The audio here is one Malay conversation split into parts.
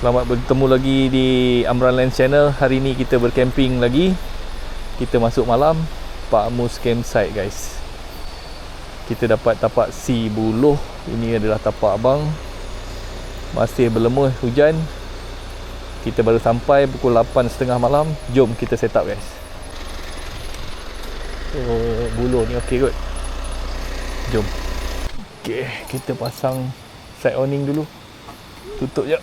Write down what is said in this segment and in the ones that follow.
Selamat bertemu lagi di Amran Land Channel. Hari ni kita bercamping lagi. Kita masuk malam Pak Mus campsite guys. Kita dapat tapak C10. Ini adalah tapak abang. Masih berlemuh hujan. Kita baru sampai pukul 8.30 malam. Jom kita set up guys. Oh, buluh ni okey kot. Jom. Okey, kita pasang side awning dulu. Tutup je.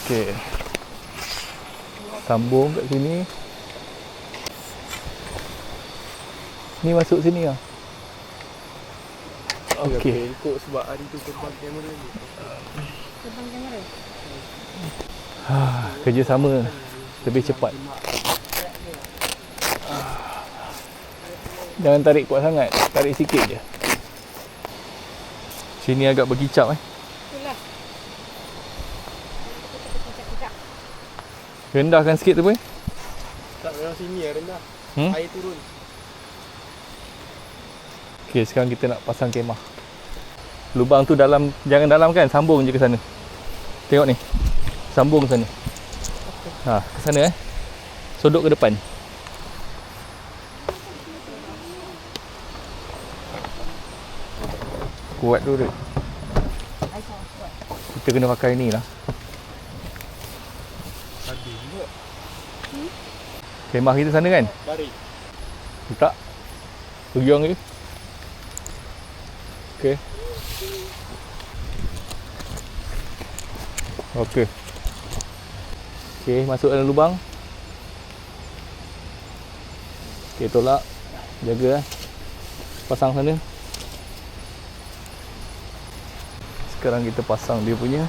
Okey. Sambung kat sini. Ni masuk sini lah. Okey. Ikut sebab hari tu terbang kamera ni. Terbang kamera? Kerjasama lebih cepat. Jangan tarik kuat sangat. Tarik sikit je. Sini agak berkicap Itulah. Rendahkan sikit tu pun. Tak, memang sini yang rendah. Air turun. Okey, sekarang kita nak pasang kemah. Lubang tu dalam, jangan dalam kan, sambung je ke sana. Tengok ni. Sambung sana. Ke sana Sodok ke depan. Kuat tu dia. Kita kena pakai ni lah. Ada juga. Kemah kita sana kan? Tarik. Tak. Pegang je. Okey. Okey. Okey, masuk dalam lubang. Okey, tolak. Jaga pasang sana. Sekarang kita pasang dia punya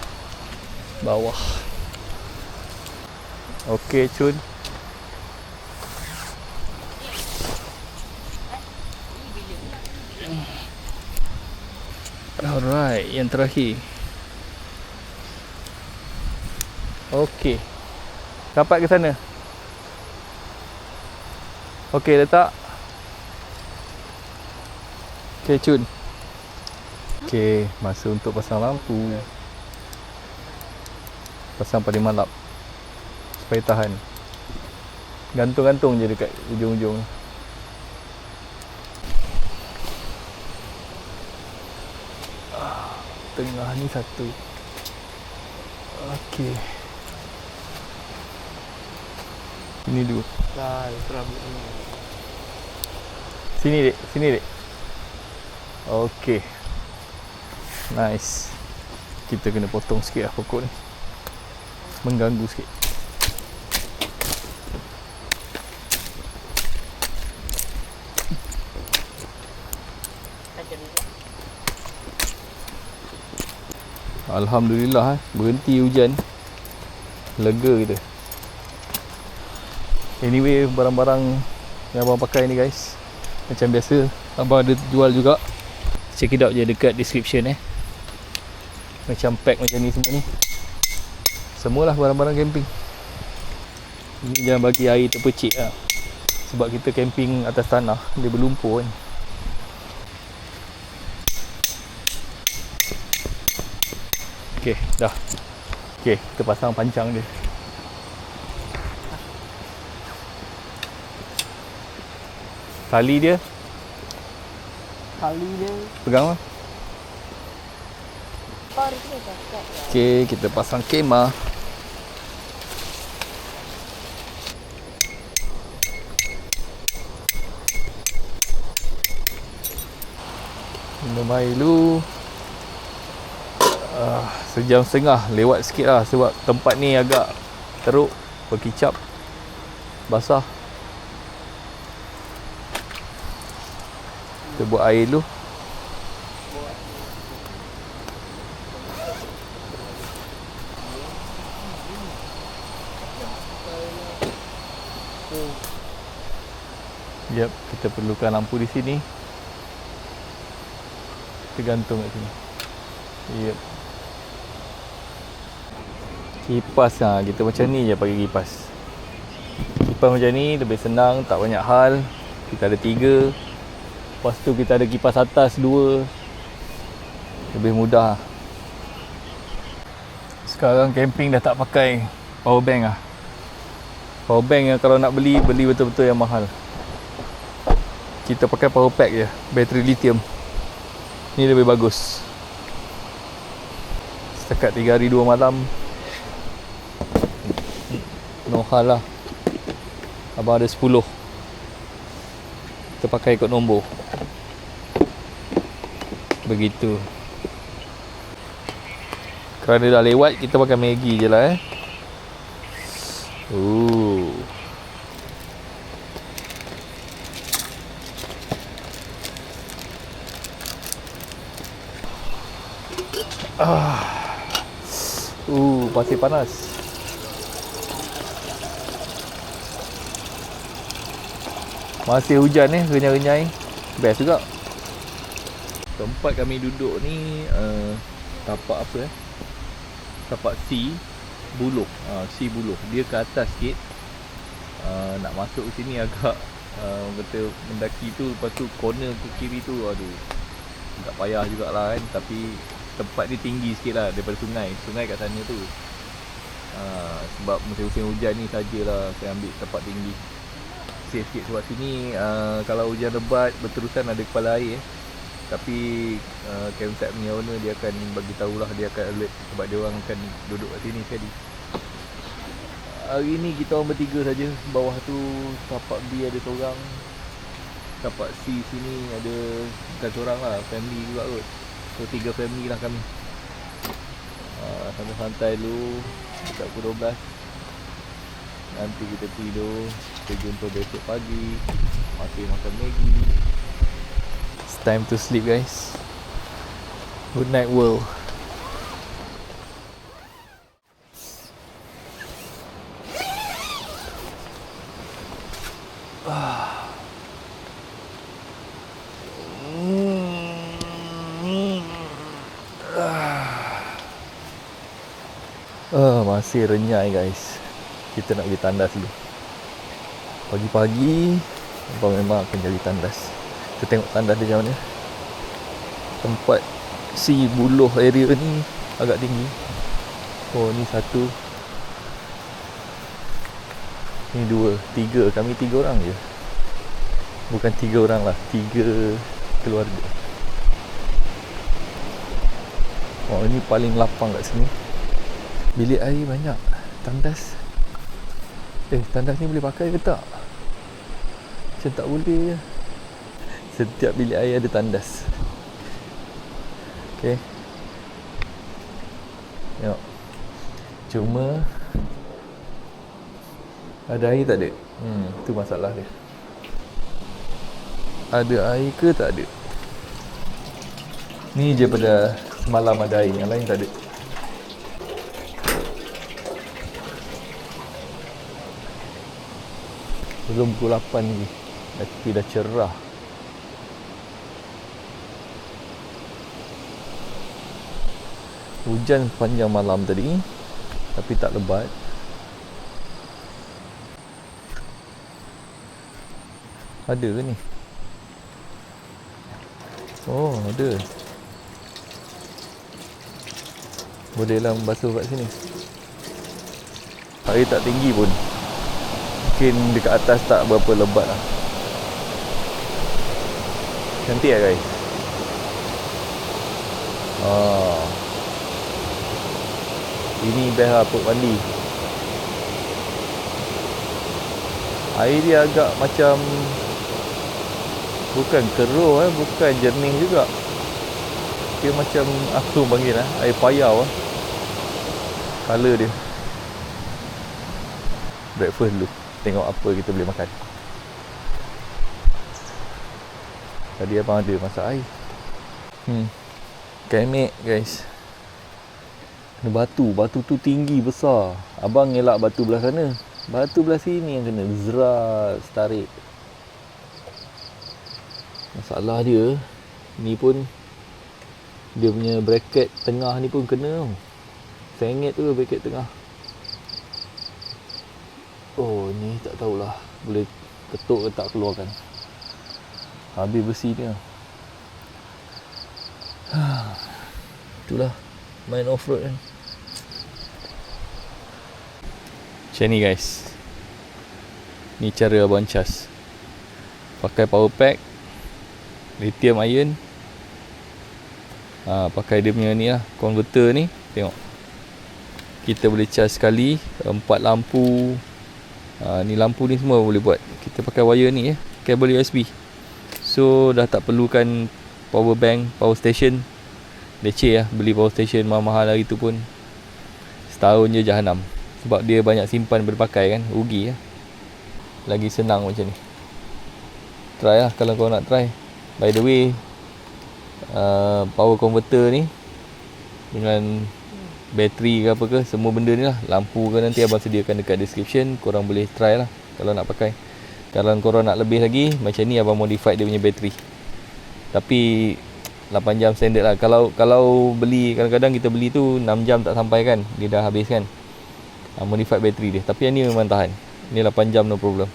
bawah. Okey, cun. Alright, yang terakhir. Okey. Rapat ke sana. Okey, letak. Okey, cun. Okey, masa untuk pasang lampu. Pasang pada malap. Supaya tahan. Gantung-gantung je dekat ujung-ujung. Tengah ni satu. Okey. Ini dua. Dah, serabut ni. Sini dek, sini dek. Okey. Nice. Kita kena potong sikit lah pokok ni. Mengganggu sikit. Alhamdulillah berhenti hujan. Lega kita. Anyway, barang-barang yang abang pakai ni guys, macam biasa abang ada jual juga. Check it out je dekat description Macam pack macam ni semua ni. Semualah barang-barang camping. Ini jangan bagi air terpercik lah. Sebab kita camping atas tanah, dia berlumpur kan. Okey, dah. Okey, kita pasang pancang dia. Tali dia pegang lah. Okey, kita pasang kemah. Minum air dulu. Sejam setengah lewat sikit lah sebab tempat ni agak teruk, berkicap, basah. Kita buat air dulu. Yep, kita perlukan lampu di sini. Kita gantung kat sini. Yep. Kipas kita macam ni je pakai kipas. Kipas macam ni lebih senang, tak banyak hal. Kita ada 3. Lepas tu kita ada kipas atas 2. Lebih mudah. Sekarang camping dah tak pakai power bank lah. Power bank yang kalau nak beli betul-betul yang mahal. Kita pakai power pack je, bateri lithium. Ni lebih bagus. Setakat 3 hari 2 malam, no hal lah. Abang ada 10. Kita pakai ikut nombor. Begitu. Kerana dah lewat, kita pakai Maggi je lah pasir panas. Masih hujan ni, renyai-renyai. Best juga. Tempat kami duduk ni tapak apa tapak C Buluh. C Buluh. Dia ke atas sikit. Nak masuk ke sini agak kata mendaki tu, lepas tu corner ke kiri tu, aduh, agak payah jugalah kan. Tapi tempat dia tinggi sikit lah daripada sungai kat sana tu. Sebab musim-musim hujan ni sajalah saya ambil tempat tinggi. Safe sikit sebab sini kalau hujan lebat berterusan ada kepala air tapi campsite punya owner dia akan bagi tahulah, dia akan alert sebab dia orang akan duduk kat sini sekali. Hari ni kita orang bertiga saja. Bawah tu tapak B ada seorang, tapak C sini ada bukan seorang lah, family juga kot. So 3 family lah kami. Santai-santai dulu dekat pukul 12. Nanti kita tidur. Kita jumpa besok pagi. Masih makan Maggi. It's time to sleep guys. Good night world. Masih renyai guys. Kita nak pergi tandas dulu. Pagi-pagi abang memang akan cari tandas. Kita tengok tandas dia macam mana. Tempat si Buluh area ni agak tinggi. Oh ni 1, ni 2, 3. Kami 3 orang je. Bukan 3 orang lah, 3 keluarga. Oh ini paling lapang kat sini. Bilik air banyak. Tandas tandas ni boleh pakai ke tak? Macam tak boleh je. Setiap bilik air ada tandas. Okay. Tengok. Cuma ada air tak ada? Tu masalah dia. Ada air ke tak ada? Ni je pada semalam ada air, yang lain tak ada. Belum pukul 8 lagi. Tapi dah cerah. Hujan sepanjang malam tadi, tapi tak lebat. Ada ke ni? Oh, ada. Bolehlah membasuh kat sini. Air tak tinggi pun. Mungkin dekat atas tak berapa lebat lah. Cantik lah guys. Ini best lah pot mandi. Air dia agak macam bukan keruh bukan jernih juga. Dia macam aku panggil air payau Color dia. Breakfast dulu. Tengok apa kita boleh makan. Tadi abang ada masak air. Kemek guys. Ada batu tu tinggi besar. Abang elak batu belah sana. Batu belah sini yang kena zerat, tarik. Masalah dia, ni pun Dia punya bracket tengah ni pun kena. Sengit tu bracket tengah. Oh, ni tak tahulah boleh ketuk ke tak keluarkan. Habis besi ni lah. Itulah main off-road kan. Macam ni guys. Ni cara abang cas. Pakai power pack, lithium ion. Pakai dia punya ni lah, converter ni. Tengok, kita boleh cas sekali 4 lampu. Ni lampu ni semua boleh buat. Kita pakai wire ni kabel USB. So dah tak perlukan power bank, power station. Leceh lah beli power station mahal-mahal hari tu pun. Setahun je jahanam. Sebab dia banyak simpan berpakai kan, rugi lah. Lagi senang macam ni. Try lah kalau kau nak try. By the way, power converter ni dengan bateri ke apa ke, semua benda ni lah, lampu ke, nanti abang sediakan dekat description. Korang boleh try lah kalau nak pakai. Kalau korang nak lebih lagi, macam ni abang modify dia punya bateri. Tapi 8 jam standard lah. Kalau beli, kadang-kadang kita beli tu 6 jam tak sampai kan, dia dah habis kan. Modify bateri dia. Tapi yang ni memang tahan. Ni 8 jam no problem.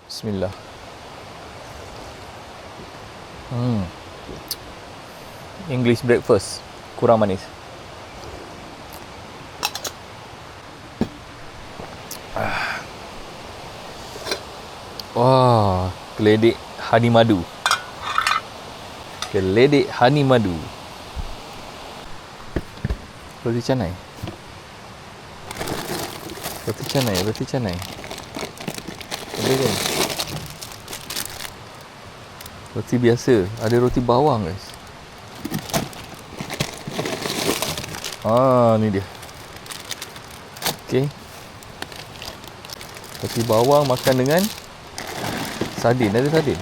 Bismillah. English breakfast kurang manis. Wah, keledek honey madu. Keledek honey madu. Roti canai. Roti canai. Ada kan? Roti biasa. Ada roti bawang guys. Ni dia. Okay. Roti bawang makan dengan sardin. Ada sardin?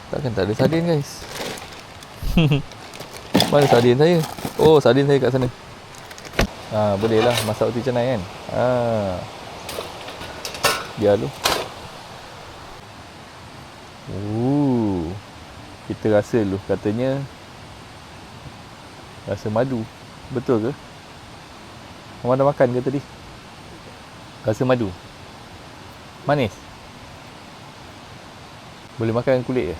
Takkan tak ada sardin guys. Mana sardin saya? Oh, sardin saya kat sana. Boleh lah masak roti canai kan. Biar lu. Kita rasa dulu, katanya rasa madu. Betul ke? Abang dah makan ke tadi? Rasa madu. Manis. Boleh makan kulit je.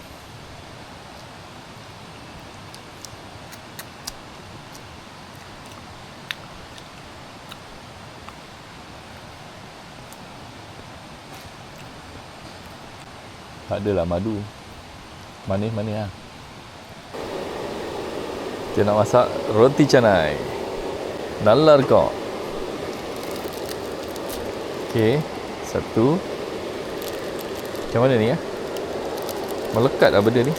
Tak adalah madu. Manis-manis lah. Kita nak masak roti canai. Nalar kau. Okay. Satu. Macam mana ni ya? Melekat lah benda ni.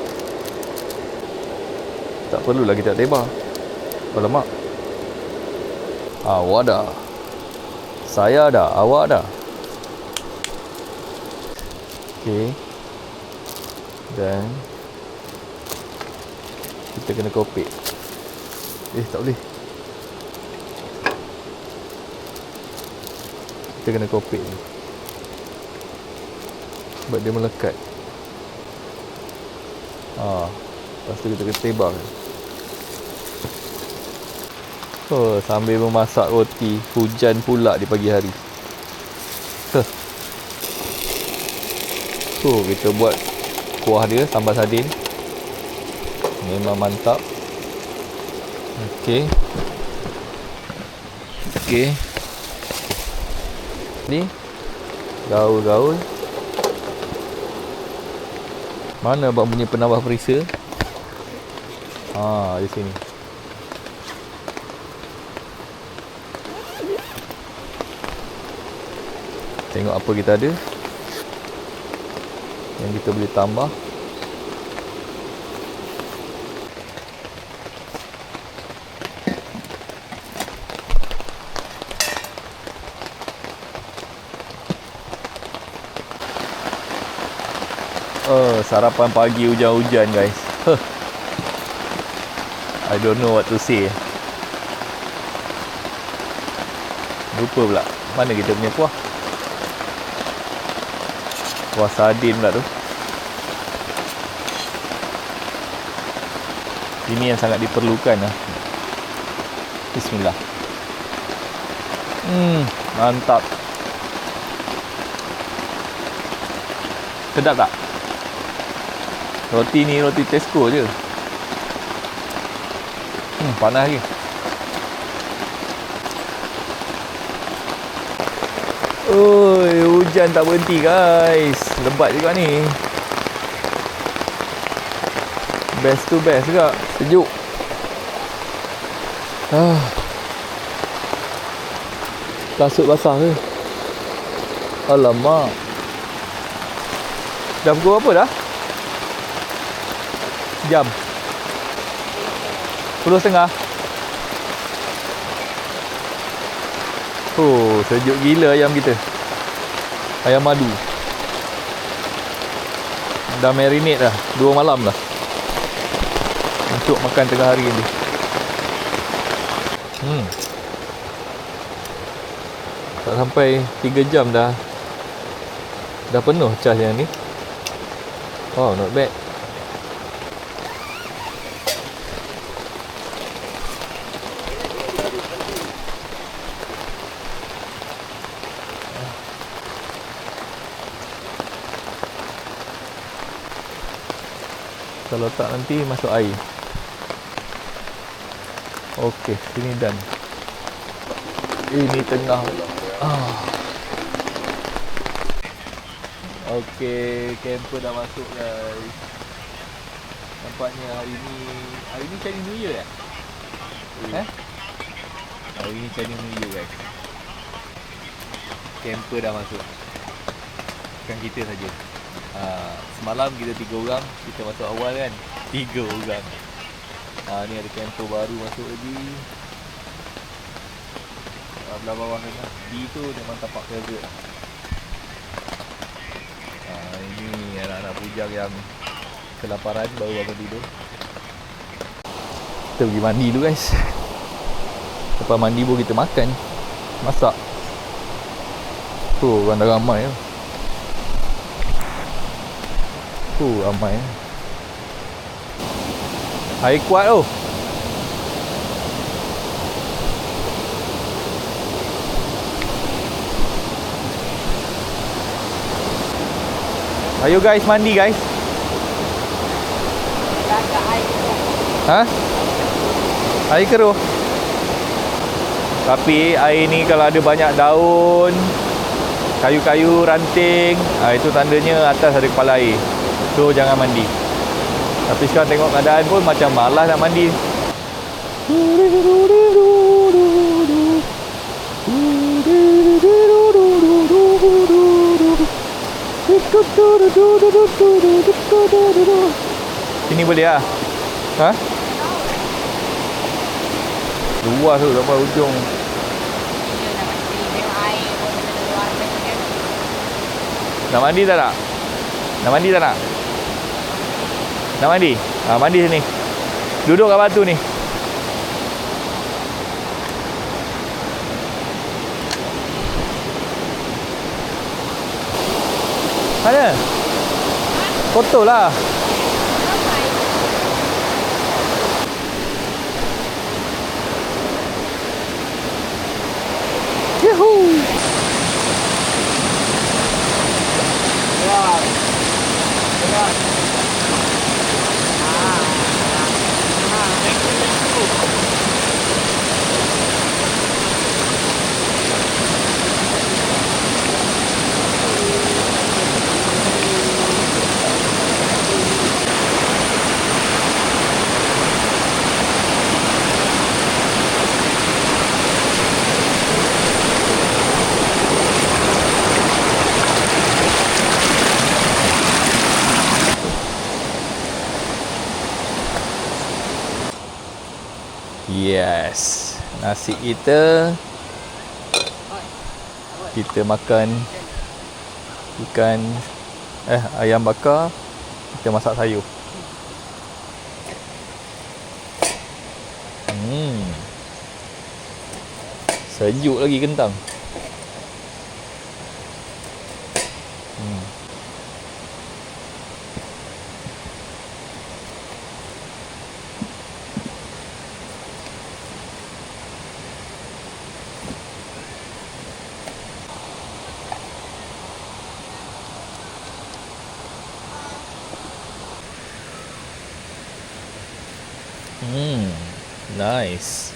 Tak perlulah kita tebar. Berlemak. Awak dah. Saya dah. Awak dah. Okay. Dan kita kena kopek. Tak boleh. Kita kena kopek ni. Sebab dia melekat. Lepas tu kita kena tebar. Sambil memasak roti, hujan pula di pagi hari. Kita buat kuah dia, sambal sardin. Memang mantap. Okey. Ni gaul-gaul. Mana abang punya penambah perisa? Di sini. Tengok apa kita ada yang kita boleh tambah. Sarapan pagi hujan-hujan guys. I don't know what to say. Lupa pula. Mana kita punya kuah? Kuah sardin pula tu. Ini yang sangat diperlukan lah. Bismillah. Mantap. Sedap tak? Roti ni roti Tesco je. Panas lagi. Oi, hujan tak berhenti guys. Lebat juga ni. Best to best juga. Sejuk. Kasut basah ke? Alamak. Dah pukul berapa dah? Jam 10.30. Oh, sejuk gila ayam kita. Ayam madu. Dah marinate dah 2 malam dah. Untuk makan tengah hari ni. Tak sampai 3 jam dah penuh charge yang ni. Wow, not bad. Kalau tak nanti masuk air. Okey, sini dan ini tengah. Okey, camper dah masuk guys. Nampaknya hari ni Chinese New Year Hari ni Chinese New Year guys. Camper dah masuk. Bukan kita saja. Semalam kita 3 orang, kita masuk awal kan. 3 orang. Ni ada camper baru masuk lagi. Belah bawah ni lah. D tu memang tapak favorite. Ini anak-anak bujang yang kelaparan baru bangun tidur. Kita pergi mandi dulu guys. Lepas mandi pun kita makan. Masak. Orang dah ramai lah. Ramai. Air kuat tu. Ayo guys, mandi guys. Air keruh. Tapi air ni kalau ada banyak daun, kayu-kayu, ranting, itu tandanya atas ada kepala air. So jangan mandi. Tapi sekarang tengok keadaan pun macam malas nak mandi. Sini boleh lah. Luas tu sampai ujung. Nak mandi tak nak? Nak mandi tak nak? Nak mandi? Mandi sini. Duduk kat batu ni. Mana? Foto lah. Yuhuu. Yes, nasi kita makan ikan ayam bakar, kita masak sayur. Sejuk lagi kentang. Nice.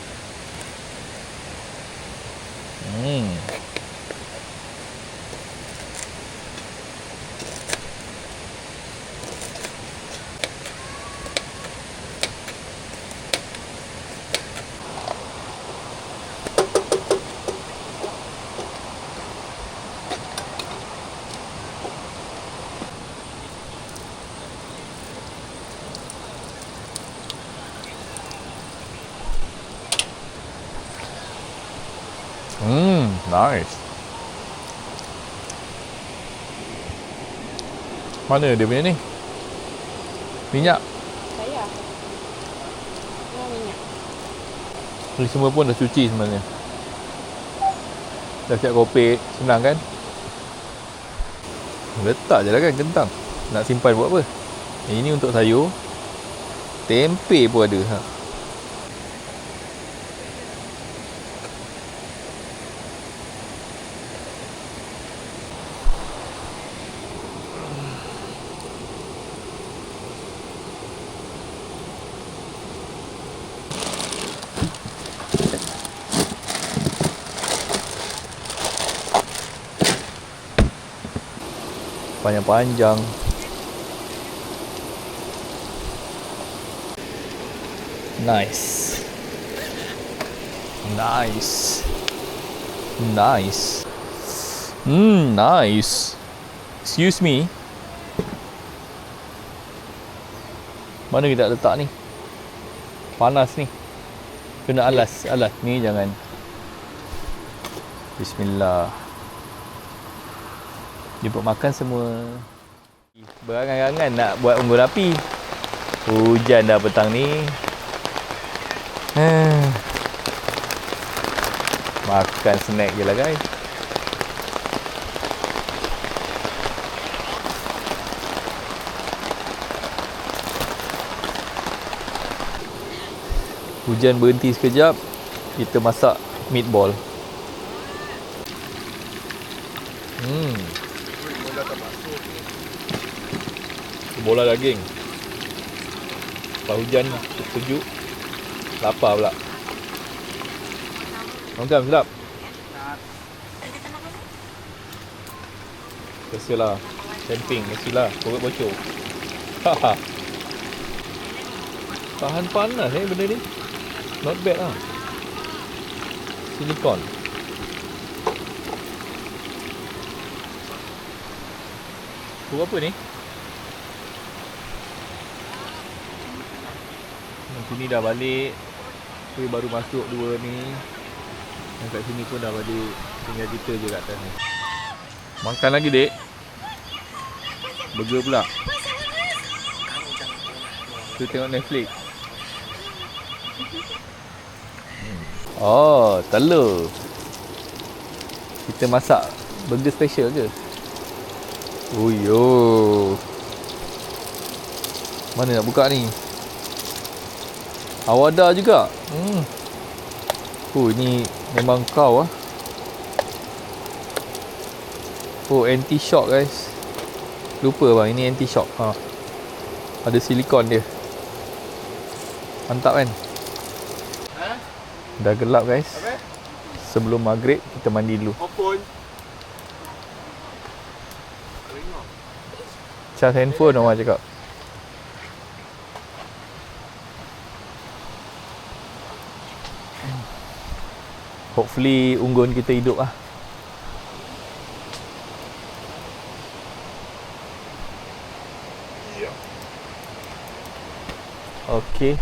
Nice. Mana dia punya ni? Minyak. Saya. Mau minyak. Ni semua pun dah cuci sebenarnya. Dah siap kopek. Senang kan? Letak je lah kan kentang. Nak simpan buat apa? Ini untuk sayur. Tempe pun ada. Panjang-panjang. Nice. Nice. Nice. Nice. Excuse me. Mana kita letak ni? Panas ni. Kena alas. Alas ni jangan. Bismillah. Dia buat makan semua. Berangan-angan nak buat unggun api. Hujan dah petang ni. Makan snack je lah guys. Hujan berhenti sekejap. Kita masak meatball. Bola daging. Lepas hujan sejuk. Lapar pula. Makan sedap. Biasalah. Camping mestilah perut bocor. Haha. Tahan panas benda ni. Not bad lah. Silikon. Pukul apa ni? Sini dah balik. Tapi baru masuk dua ni. Yang kat sini pun dah balik. Tinggal kita je kat atas ni. Makan lagi dek. Burger pula. Tu tengok Netflix. Oh, telur. Kita masak burger special ke? Oh yo. Mana nak buka ni? Awada juga. Oh, ni memang kau ah. Oh, anti shock guys. Lupa bang, ini anti shock. Ada silikon dia. Mantap kan? Dah gelap guys. Sebelum maghrib kita mandi dulu. Charge handphone orang cakap. Hopefully unggun kita hidup lah. Okay.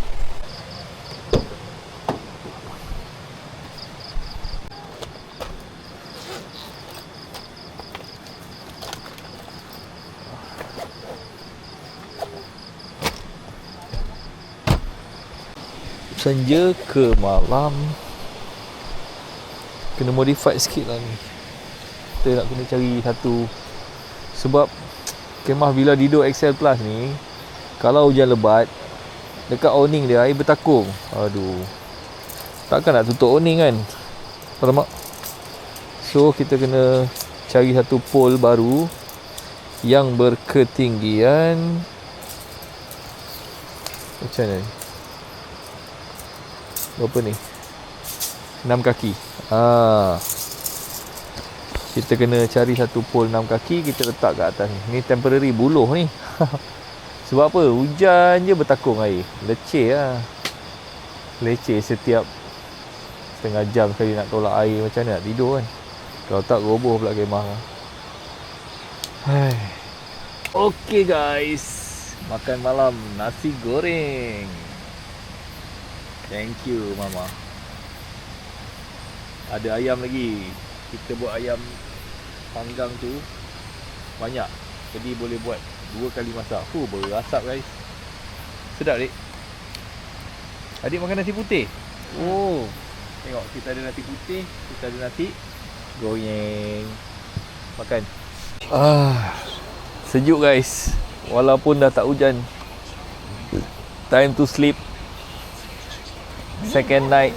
Senja ke malam. Kena modify sikit lah ni. Kita nak kena cari satu. Sebab kemah Villa Dido XL Plus ni, kalau hujan lebat, dekat awning dia air bertakung. Aduh, takkan nak tutup awning kan. Faham tak? So kita kena cari satu pole baru yang berketinggian macam mana ni? Berapa ni? 6 kaki. Kita kena cari satu pole 6 kaki, kita letak kat atas ni. Ni temporary buluh ni. Sebab apa? Hujan je bertakung air. Leceh lah. Leceh setiap setengah jam sekali nak tolak air. Macam mana nak tidur kan? Kalau tak roboh pula kemah. Okay guys, makan malam nasi goreng. Thank you mama. Ada ayam lagi. Kita buat ayam panggang tu banyak, jadi boleh buat 2 kali masak. Berasap guys. Sedap dik. Adik makan nasi putih. Oh, tengok kita ada nasi putih, kita ada nasi goreng. Makan. Sejuk guys. Walaupun dah tak hujan. Time to sleep. Second night.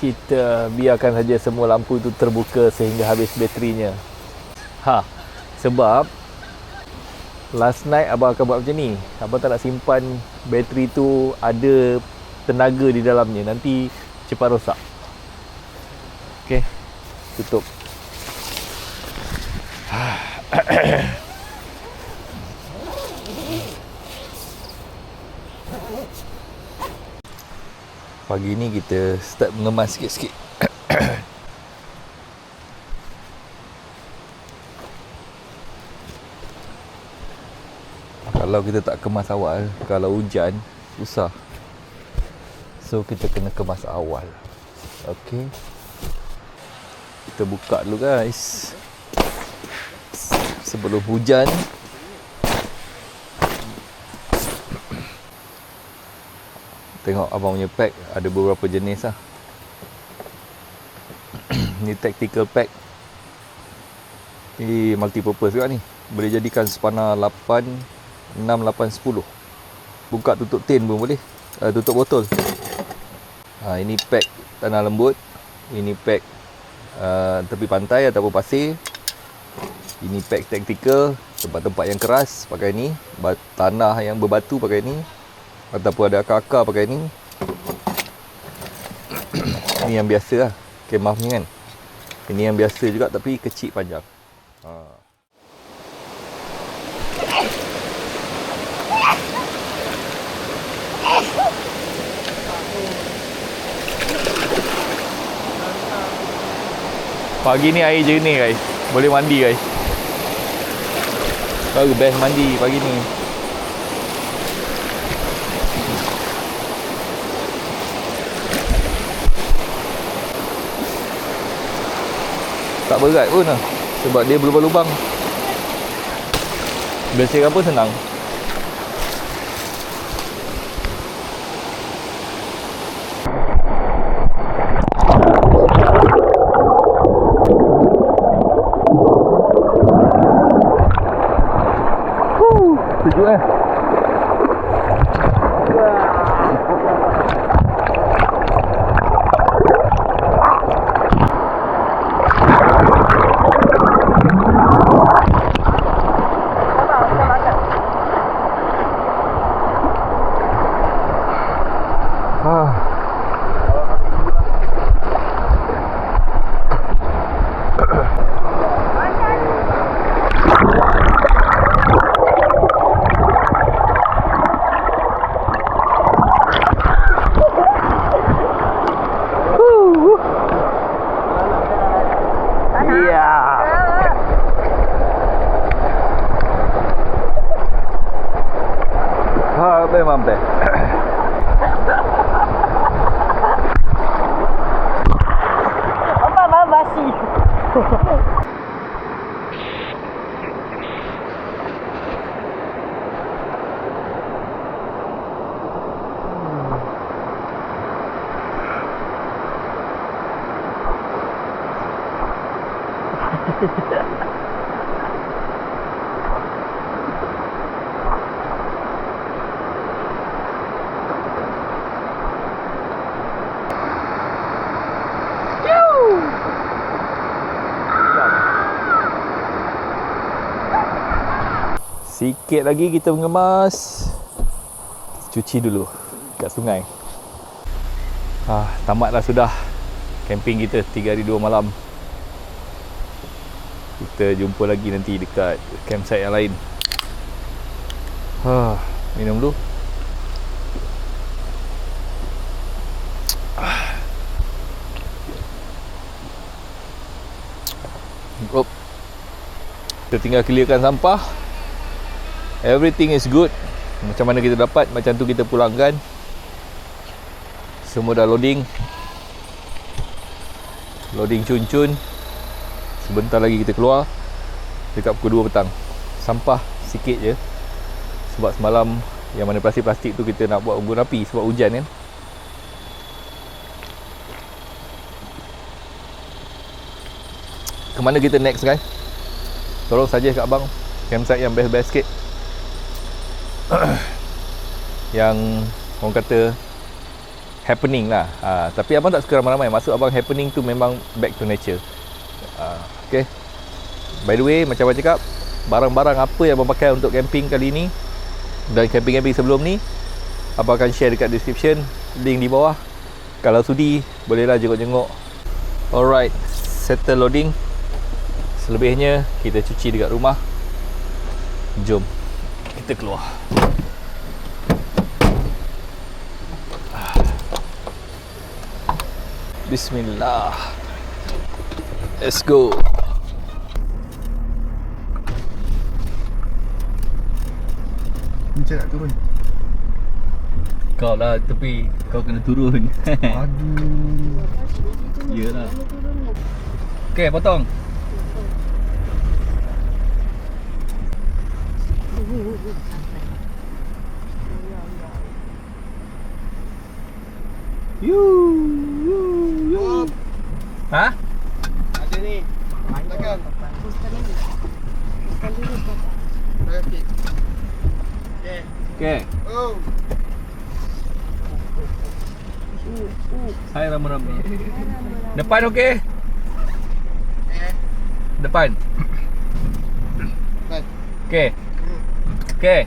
Kita biarkan saja semua lampu itu terbuka sehingga habis baterinya. Sebab last night abang akan buat macam ni. Abang tak nak simpan bateri tu ada tenaga di dalamnya. Nanti cepat rosak. Okay, tutup. Pagi ni kita start mengemas sikit-sikit. Kalau kita tak kemas awal, kalau hujan, susah. So kita kena kemas awal. Okay, kita buka dulu guys, sebelum hujan. Tengok abang punya pack ada beberapa jenis lah. Ni tactical pack. Ni multi-purpose juga ni. Boleh jadikan spana 8, 6, 8, 10. Buka tutup tin pun boleh. Tutup botol. Ini pack tanah lembut. Ini pack tepi pantai ataupun pasir. Ini pack tactical, tempat-tempat yang keras pakai ni. Tanah yang berbatu pakai ni. Ataupun ada akar-akar pakai ni. Ini yang biasa lah, kemah ni kan. Ini yang biasa juga tapi kecil panjang. Pagi ni air jernih guys. Boleh mandi guys. Baru best mandi pagi ni. Tak berat pun lah. Sebab dia berlubang-lubang. Bersihkan pun senang. Sejuk eh. Memang best. Apa basi? Sikit lagi kita mengemas. Cuci dulu. kat sungai. Tamatlah sudah camping kita 3 hari 2 malam. Kita jumpa lagi nanti dekat campsite yang lain. Minum dulu. Kita tinggal clearkan sampah. Everything is good. Macam mana kita dapat, macam tu kita pulangkan. Semua dah loading. Loading cun-cun. Sebentar lagi kita keluar. Dekat pukul 2 petang. Sampah sikit je. Sebab semalam yang mana plastik-plastik tu kita nak buat unggun api sebab hujan kan. Ke mana kita next guys? Tolong suggest kat abang campsite yang best-best sikit. Yang orang kata happening lah. Tapi abang tak suka ramai-ramai. Maksud abang happening tu memang back to nature. Okay. By the way, macam abang cakap, barang-barang apa yang abang pakai untuk camping kali ni dan camping-camping sebelum ni, abang akan share dekat description, link di bawah. Kalau sudi, bolehlah jenguk-jenguk. Alright, settle loading. Selebihnya kita cuci dekat rumah. Jom kita keluar. Bismillah. Let's go. Macam nak turun. Kau lah tepi, kau kena turun. Aduh. Yalah. Okay, potong. Ha? Ada ni. Tekan. Okey. Okay. Oh. Hai ramai-ramai. Depan okey? Depan. Baik. Okey. Okey.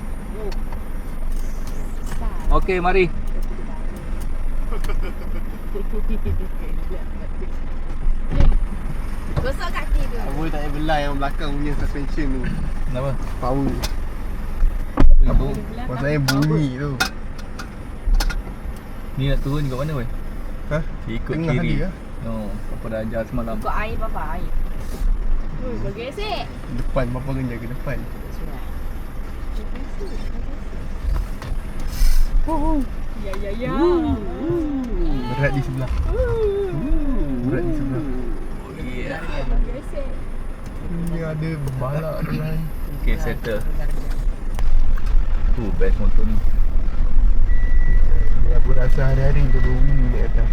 Okey, mari. Gosok kaki tu. Aku tak payah belah yang belakang punya suspension tu. Kenapa? Power. Apa? Masalahnya bunyi tu. Ni nak turun kat mana weh? Ha? Ikut Tengah kiri. dia. No, apa dah ajar semalam. Ikut air papa air. Bergesek. Depan bapa kena jaga depan. Ya. Berat di sebelah. Berat di sebelah. Yeah. Bergesek. Ni ada balak dengan. Okay, settle. Best motor ni. Aku rasa hari-hari tu bunyi ni atas.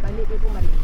Balik dia pun balik.